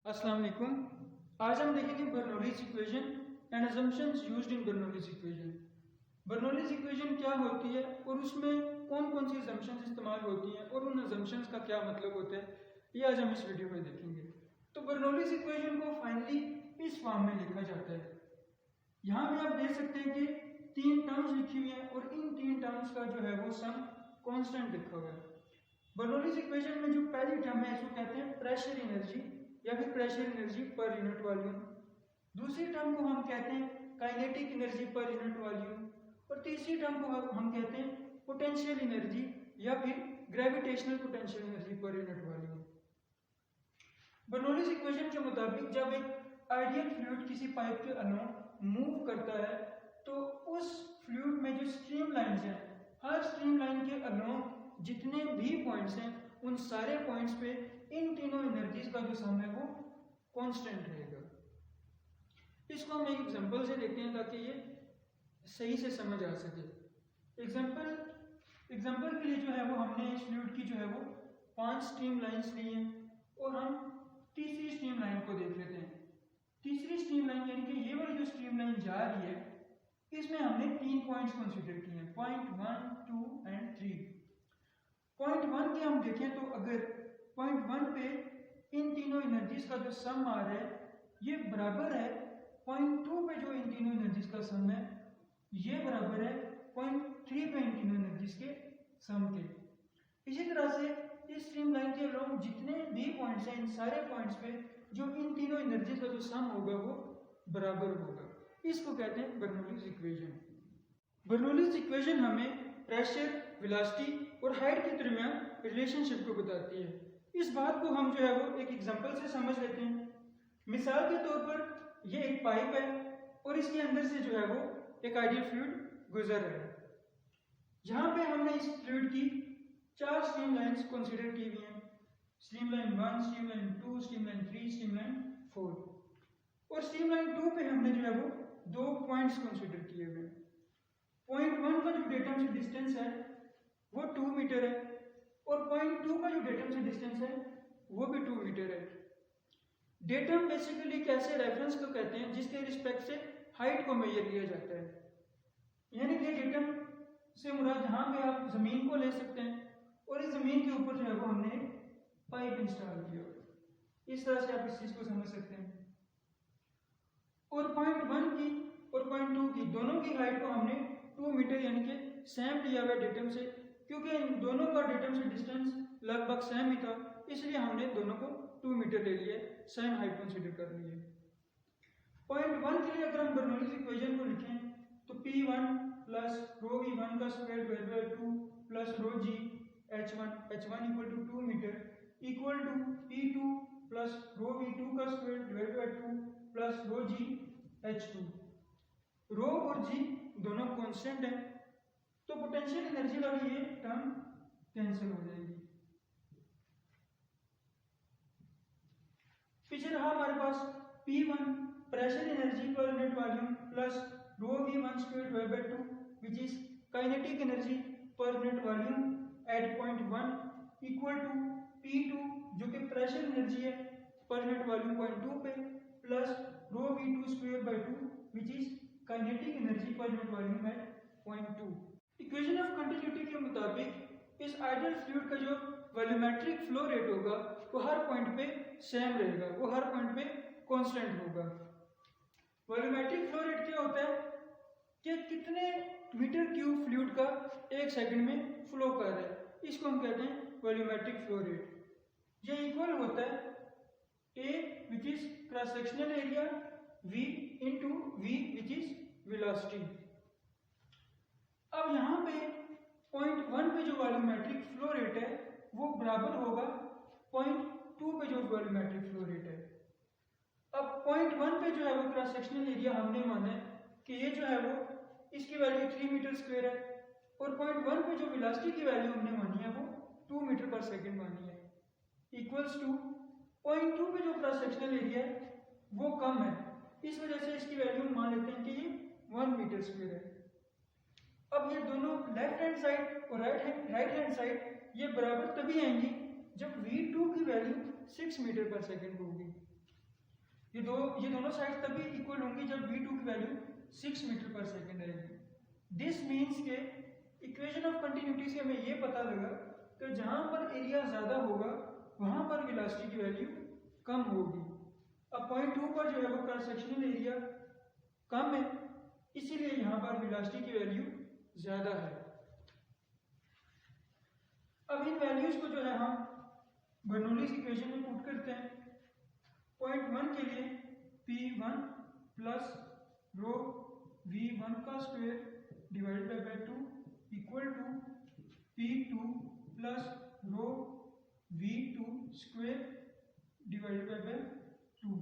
अस्सलाम वालेकुम। आज हम देखेंगे Bernoulli's equation and assumptions used in Bernoulli's equation. Bernoulli's equation क्या होती है और उसमें कौन कौन सी असम्पशंस इस्तेमाल होती हैं और उन असम्पशंस का क्या मतलब होता है, ये आज हम इस वीडियो में देखेंगे। तो बर्नौलीज इक्वेशन को फाइनली इस फॉर्म में लिखा जाता है। यहाँ पे आप देख सकते हैं कि तीन टर्म्स लिखी हुई हैं और इन तीन टर्म्स का जो है वो सम कांस्टेंट लिखा हुआ है। बर्नौलीज इक्वेशन में जो पहली टर्म है इसको कहते हैं प्रेशर एनर्जी या फिर pressure energy per unit volume. दूसरी टर्म को हम कहते हैं kinetic energy per unit volume और तीसरी टर्म को हम कहते हैं पोटेंशियल एनर्जी या फिर gravitational potential energy per unit volume. Bernoulli's equation के मुताबिक जब एक आइडियल फ्लूइड किसी पाइप के अलोंग मूव करता है तो उस फ्लूइड में जो स्ट्रीम लाइंस हैं, हर स्ट्रीम लाइन के अलोंग जितने भी पॉइंट्स हैं उन सारे पॉइंट्स पे इन तीनों एनर्जीज का जो सम है वो कांस्टेंट रहेगा। इसको हम एक एग्जांपल से देखते हैं ताकि ये सही से समझ आ सके। एग्जांपल के लिए जो है वो हमने इस फ्लूइड की जो है वो 5 स्ट्रीम लाइंस ली हैं और हम तीसरी स्ट्रीम लाइन को देख लेते हैं। तीसरी स्ट्रीम लाइन यानी कि ये वाली जो स्ट्रीम लाइन जा रही है इसमें हमने 3 पॉइंट्स कंसीडर किए हैं, पॉइंट 1, 2 एंड 3। पॉइंट 1 के हम देखें तो अगर पॉइंट 1 पे इन तीनों एनर्जीज का जो सम आ रहा है ये बराबर है पॉइंट 2 पे जो इन तीनों एनर्जीज का सम है ये बराबर है पॉइंट 3 पे इन तीनों एनर्जीज के सम के। इसी तरह से इस स्ट्रीम लाइन के अलोंग जितने भी पॉइंट्स हैं इन सारे पॉइंट्स पे जो इन तीनों एनर्जीज का जो सम होगा वो बराबर होगा। इसको कहते हैं बर्नौलीज इक्वेशन। बर्नौलीज इक्वेशन हमें प्रेशर, वेलोसिटी और हाइट के दरमियान रिलेशनशिप को बताती है। इस बात को हम जो है वो एक एग्जांपल से समझ लेते हैं। मिसाल के तौर पर ये एक पाइप है और इसके अंदर से जो है वो एक आइडियल फ्लूइड गुजर रहा है। यहाँ पे हमने इस फ्लूइड की 4 स्ट्रीम लाइंस कंसीडर की हुई हैं, stream line 1, stream line 2, stream line 3, stream line 4। और स्ट्रीम लाइन 2 पे हमने जो है वो 2 पॉइंट्स कंसीडर किए हुए हैं। पॉइंट 1 का जो डेटम से डिस्टेंस है वो 2 मीटर है और पॉइंट 2 का जो डेटम से डिस्टेंस है वो भी 2 मीटर है। डेटम बेसिकली कैसे रेफरेंस को कहते हैं जिसके रिस्पेक्ट से हाइट को मेजर किया जाता है। यानी कि डेटम से मुराद जहाँ पे आप जमीन को ले सकते हैं और इस जमीन के ऊपर जो है वो हमने एक पाइप इंस्टॉल किया। इस तरह से आप इस चीज को समझ सकते हैं। और पॉइंट 1 की और पॉइंट 2 की दोनों की हाइट को हमने 2 मीटर यानी कि सेम लिया हुआ डेटम से, क्योंकि इन दोनों का डेटम से डिस्टेंस लगभग सेम ही था इसलिए हमने दोनों को 2 मीटर ले लिए, सेम हाइट कंसीडर कर लिए। पॉइंट 1 के लिए अगर हम बर्नौलीज इक्वेशन को लिखें तो P1 प्लस रो V1 का square divided by 2 plus rho G H1 equal to 2 metre equal to P2 plus rho V2 का square divided by 2 plus rho G H2। Rho और G दोनों constant है तो potential energy वाली ये term cancel हो जाएगी। पीछे रहा हमारे पास P1 pressure energy per unit volume plus rho V1 square divided by 2 which is kinetic energy per unit volume at point 1 equal to P2 जो कि प्रेशर एनर्जी है पर यूनिट वॉल्यूम पॉइंट 2 पे plus rho V2 square by 2 which is kinetic energy per unit volume at point 2। Equation of continuity के मुताबिक इस ideal fluid का जो वॉल्यूमेट्रिक फ्लो रेट होगा वो हर पॉइंट पे सेम रहेगा, वो हर पॉइंट पे कांस्टेंट होगा। वॉल्यूमेट्रिक फ्लो रेट क्या होता है कि कितने मीटर क्यूब फ्लूइड का 1 सेकंड में फ्लो कर रहा है, इसको हम कहते हैं वॉल्यूमेट्रिक फ्लो रेट। ये इक्वल होता है A which is cross sectional area V into V which is velocity. अब यहाँ पे पॉइंट 1 पे जो वॉल्यूमेट्रिक फ्लो रेट है वो बराबर होगा पॉइंट 2 पे जो वॉल्यूमेट्रिक फ्लो रेट है। अब पॉइंट 1 पे जो है वो क्रॉस सेक्शनल एरिया हमने माना है कि ये जो है वो इसकी वैल्यू 3 मीटर स्क्वायर है और पॉइंट 1 पे जो वेलोसिटी की वैल्यू हमने मानी है वो 2 मीटर पर सेकंड मानी है इक्वल्स टू पॉइंट 2 पे जो क्रॉस सेक्शनल एरिया है वो कम है, इस वजह से इसकी वैल्यू मान लेते हैं कि ये 1 मीटर स्क्वायर है। अब ये दोनों लेफ्ट हैंड साइड और राइट हैंड साइड ये बराबर तभी आएंगी जब V2 की वैल्यू 6 मीटर पर सेकंड होगी। ये दोनों साइड तभी इक्वल होंगी जब V2 की वैल्यू 6 मीटर पर सेकेंड आएगी। दिस मीन्स के इक्वेशन ऑफ कंटिन्यूटी से हमें ये पता लगा कि जहां पर एरिया ज़्यादा होगा वहां पर वेलोसिटी की वैल्यू कम होगी। अब पॉइंट 2 पर जो है वो क्रॉस सेक्शनल एरिया कम है, इसीलिए यहाँ पर वेलोसिटी की वैल्यू ज़्यादा है। अब इन वैल्यूज को जो है हम बर्नौलीज इक्वेशन में पुट करते हैं। पॉइंट 1 के लिए P1 प्लस रो V1 का square divide by 2 equal to P2 plus rho V2 square divide by 2।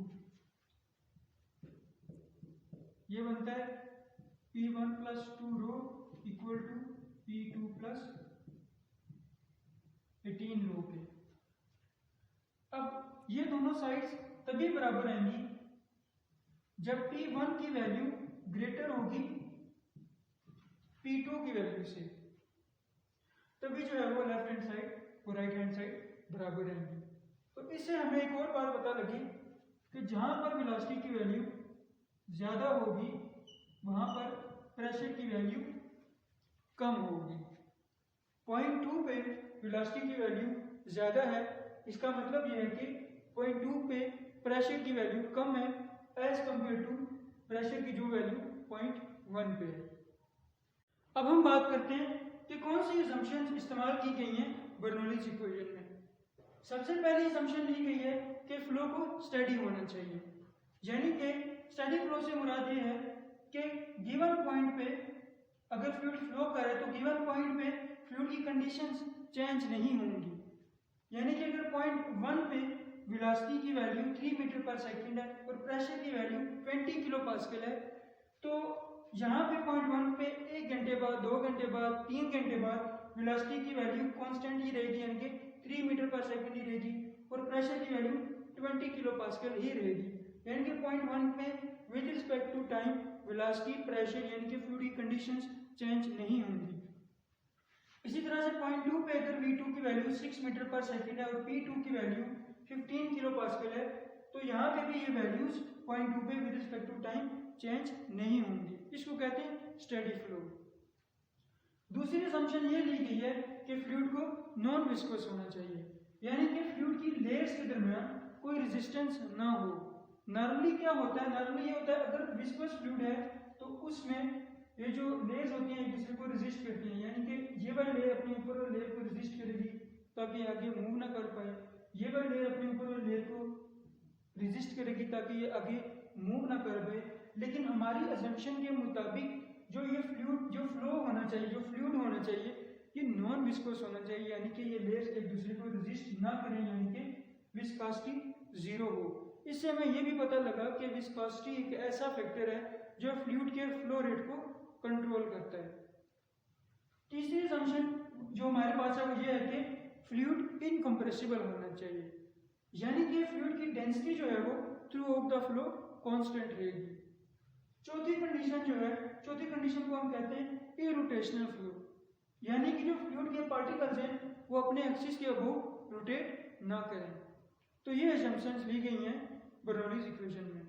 ये बनता है P1 plus 2 rho equal to P2 plus 18 rho के। अब ये दोनों साइड्स तभी बराबर आएंगी जब P1 की वैल्यू ग्रेटर होगी P2 की वैल्यू से, तभी जो है वो लेफ्ट हैंड साइड और राइट हैंड साइड बराबर आएंगी। तो इससे हमें एक और बात पता लगी कि जहां पर वेलोसिटी की वैल्यू ज़्यादा होगी वहां पर प्रेशर की वैल्यू कम होगी। पॉइंट 2 पे वेलोसिटी की वैल्यू ज़्यादा है, इसका मतलब यह है कि पॉइंट 2 पे प्रेशर की वैल्यू कम है एज कंपेयर टू प्रेशर की जो वैल्यू पॉइंट 1 पे है। अब हम बात करते हैं कि कौन सी असम्पशंस इस्तेमाल की गई हैं बर्नौलीज इक्वेशन में। सबसे पहली असम्पशन ली गई है कि फ्लो को स्टेडी होना चाहिए, यानी कि स्टेडी फ्लो से मुराद ये है कि गिवन पॉइंट पे अगर फ्लूइड फ्लो करे तो गिवन पॉइंट पे फ्लूइड की कंडीशंस चेंज नहीं होंगी। यानी कि अगर पॉइंट 1 पे वेलोसिटी की वैल्यू 3 मीटर पर सेकंड है और प्रेशर की वैल्यू 20 किलो पास्कल है, तो यहाँ पे पॉइंट 1 पे 1 घंटे बाद, 2 घंटे बाद, 3 घंटे बाद वेलोसिटी की वैल्यू कांस्टेंट ही रहेगी, यानी कि 3 मीटर पर सेकंड ही रहेगी और प्रेशर की वैल्यू 20 किलो पास्कल ही रहेगी। यानी कि पॉइंट 1 पे with respect to time velocity, pressure यानी कि फ्लूइड की कंडीशंस चेंज नहीं होंगी। इसी तरह से पॉइंट 2 पे अगर V2 की वैल्यू 6 मीटर पर सेकंड है और P2 की वैल्यू 15 किलो पास्कल है, तो यहाँ पे भी ये वैल्यूज पॉइंट 2 पे with respect to time change नहीं होंगी। इसको कहते हैं स्टेडी फ्लो। दूसरी असम्पशन ये ली गई है कि फ्लूइड को नॉन विस्कोस होना चाहिए, यानी कि फ्लूइड की लेयर्स के दरमियान कोई रेजिस्टेंस ना हो। नॉर्मली क्या होता है, नॉर्मली ये होता है अगर विस्कोस फ्लूइड है तो उसमें ये जो लेयर्स होती हैं एक दूसरे को रेजिस्ट करती हैं, यानी कि ये वाली लेयर अपने ऊपर वाली लेयर को रेजिस्ट करेगी ताकि आगे मूव ना कर पाए, ये वाली लेयर अपने ऊपर वाली लेयर को रेजिस्ट करेगी ताकि ये आगे मूव ना कर पाए। लेकिन हमारी असम्पशन के मुताबिक जो ये फ्लूइड जो फ्लो होना चाहिए, जो फ्लूइड होना चाहिए, ये नॉन विस्कोस होना चाहिए, यानी कि ये लेयर्स एक दूसरे को रेजिस्ट ना करें, यानी कि विस्कोसिटी 0 हो। इससे हमें ये भी पता लगा कि विस्कोसिटी एक ऐसा फैक्टर है जो फ्लूइड के फ्लो रेट को कंट्रोल करता है। तीसरी असम्पशन जो हमारे पास है वो ये है कि फ्लूइड इनकम्प्रेसिबल होना चाहिए, यानी कि फ्लूइड की डेंसिटी जो है वो through out the flow constant रहेगी। चौथी कंडीशन जो है, चौथी कंडीशन को हम कहते हैं इरोटेशनल फ्लो, यानी कि जो फ्लूइड के पार्टिकल्स हैं वो अपने एक्सिस के अबोव रोटेट ना करें। तो ये असम्पशंस ली गई हैं बर्नौलीज इक्वेशन में।